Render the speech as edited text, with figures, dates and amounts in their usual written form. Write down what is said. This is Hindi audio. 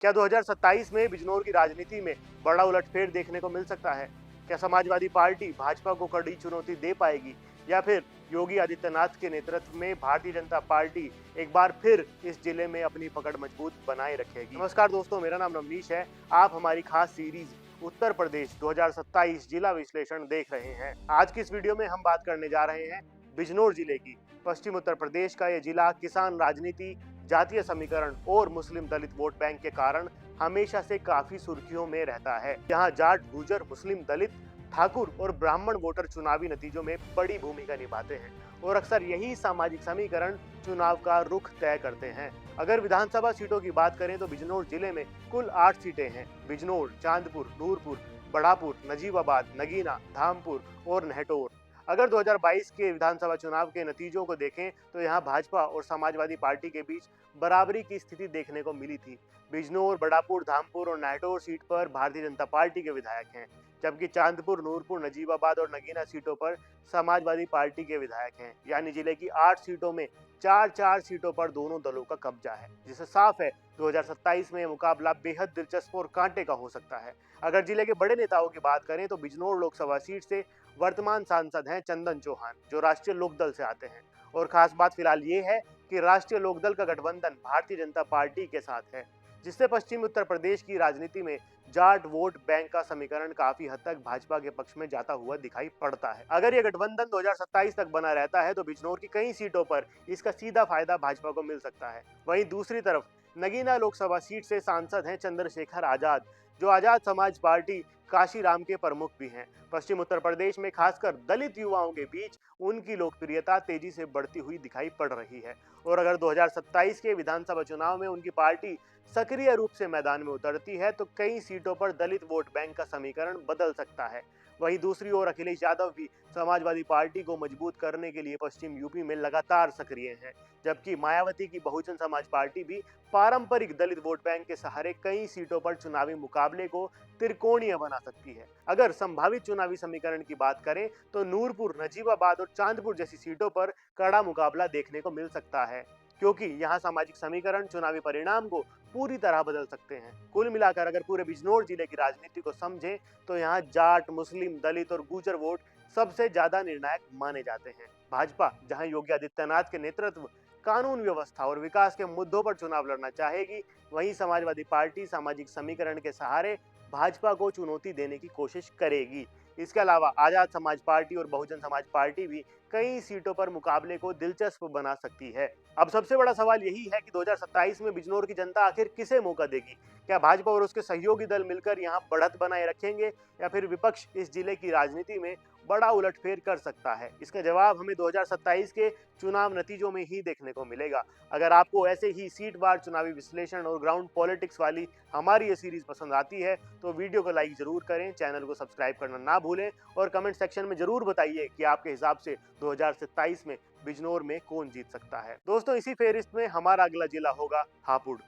क्या 2027 में बिजनौर की राजनीति में बड़ा उलटफेर देखने को मिल सकता है? क्या समाजवादी पार्टी भाजपा को कड़ी चुनौती दे पाएगी या फिर योगी आदित्यनाथ के नेतृत्व में भारतीय जनता पार्टी एक बार फिर इस जिले में अपनी पकड़ मजबूत बनाए रखेगी? नमस्कार दोस्तों, मेरा नाम नवनीश है। आप हमारी खास सीरीज उत्तर प्रदेश 2027 जिला विश्लेषण देख रहे हैं। आज की इस वीडियो में हम बात करने जा रहे हैं बिजनौर जिले की। पश्चिम उत्तर प्रदेश का यह जिला किसान राजनीति, जातीय समीकरण और मुस्लिम दलित वोट बैंक के कारण हमेशा से काफी सुर्खियों में रहता है। यहाँ जाट, गुर्जर, मुस्लिम, दलित, ठाकुर और ब्राह्मण वोटर चुनावी नतीजों में बड़ी भूमिका निभाते हैं और अक्सर यही सामाजिक समीकरण चुनाव का रुख तय करते हैं। अगर विधानसभा सीटों की बात करें तो बिजनौर जिले में कुल 8 सीटें हैं। बिजनौर, चांदपुर, नूरपुर, बढ़ापुर, नजीबाबाद, नगीना, धामपुर और नहटौर। अगर 2022 के विधानसभा चुनाव के नतीजों को देखें तो यहाँ भाजपा और समाजवादी पार्टी के बीच बराबरी की स्थिति देखने को मिली थी। बिजनौर, बढ़ापुर, धामपुर और नहटौर सीट पर भारतीय जनता पार्टी के विधायक हैं, जबकि चांदपुर, नूरपुर, नजीबाबाद और नगीना सीटों पर समाजवादी पार्टी के विधायक हैं। यानी जिले की 8 सीटों में 4-4 सीटों पर दोनों दलों का कब्जा है, जिससे साफ है 2027 में मुकाबला बेहद दिलचस्प और कांटे का हो सकता है। अगर जिले के बड़े नेताओं की बात करें तो बिजनौर लोकसभा सीट से वर्तमान सांसद हैं चंदन चौहान, जो राष्ट्रीय लोकदल से आते हैं। और खास बात फिलहाल ये है कि राष्ट्रीय लोकदल का गठबंधन भारतीय जनता पार्टी के साथ है, जिससे पश्चिमी उत्तर प्रदेश की राजनीति में जाट वोट बैंक का समीकरण काफी हद तक भाजपा के पक्ष में जाता हुआ दिखाई पड़ता है। अगर यह गठबंधन 2027 तक बना रहता है तो बिजनौर की कई सीटों पर इसका सीधा फायदा भाजपा को मिल सकता है। वहीं दूसरी तरफ नगीना लोकसभा सीट से सांसद हैं चंद्रशेखर आजाद, जो आजाद समाज पार्टी काशीराम के प्रमुख भी हैं। पश्चिम उत्तर प्रदेश में खासकर दलित युवाओं के बीच उनकी लोकप्रियता तेजी से बढ़ती हुई दिखाई पड़ रही है। और अगर 2027 के विधानसभा चुनाव में उनकी पार्टी सक्रिय रूप से मैदान में उतरती है तो कई सीटों पर दलित वोट बैंक का समीकरण बदल सकता है। वहीं दूसरी ओर अखिलेश यादव भी समाजवादी पार्टी को मजबूत करने के लिए पश्चिम यूपी में लगातार सक्रिय हैं, जबकि मायावती की बहुजन समाज पार्टी भी पारंपरिक दलित वोट बैंक के सहारे कई सीटों पर चुनावी मुकाबले को त्रिकोणीय बना सकती है। अगर संभावित चुनावी समीकरण की बात करें तो नूरपुर, नजीबाबाद और चांदपुर जैसी सीटों पर कड़ा मुकाबला देखने को मिल सकता है, क्योंकि यहाँ सामाजिक समीकरण चुनावी परिणाम को पूरी तरह बदल सकते हैं। कुल मिलाकर अगर पूरे बिजनौर जिले की राजनीति को समझें तो यहाँ जाट, मुस्लिम, दलित और गुर्जर वोट सबसे ज्यादा निर्णायक माने जाते हैं। भाजपा जहाँ योगी आदित्यनाथ के नेतृत्व, कानून व्यवस्था और विकास के मुद्दों पर चुनाव लड़ना चाहेगी, वहीं समाजवादी पार्टी सामाजिक समीकरण के सहारे भाजपा को चुनौती देने की कोशिश करेगी। इसके अलावा आजाद समाज पार्टी और बहुजन समाज पार्टी भी कई सीटों पर मुकाबले को दिलचस्प बना सकती है। अब सबसे बड़ा सवाल यही है कि 2027 में बिजनौर की जनता आखिर किसे मौका देगी? क्या भाजपा और उसके सहयोगी दल मिलकर यहां बढ़त बनाए रखेंगे या फिर विपक्ष इस जिले की राजनीति में बड़ा उलटफेर कर सकता है? इसका जवाब हमें 2027 के चुनाव नतीजों में ही देखने को मिलेगा। अगर आपको ऐसे ही सीटवार चुनावी विश्लेषण और ग्राउंड पॉलिटिक्स वाली हमारी ये सीरीज पसंद आती है तो वीडियो को लाइक जरूर करें, चैनल को सब्सक्राइब करना ना भूलें और कमेंट सेक्शन में जरूर बताइए कि आपके हिसाब से 2027 में बिजनौर में कौन जीत सकता है। दोस्तों, इसी फेहरिस्त में हमारा अगला जिला होगा हापुड़।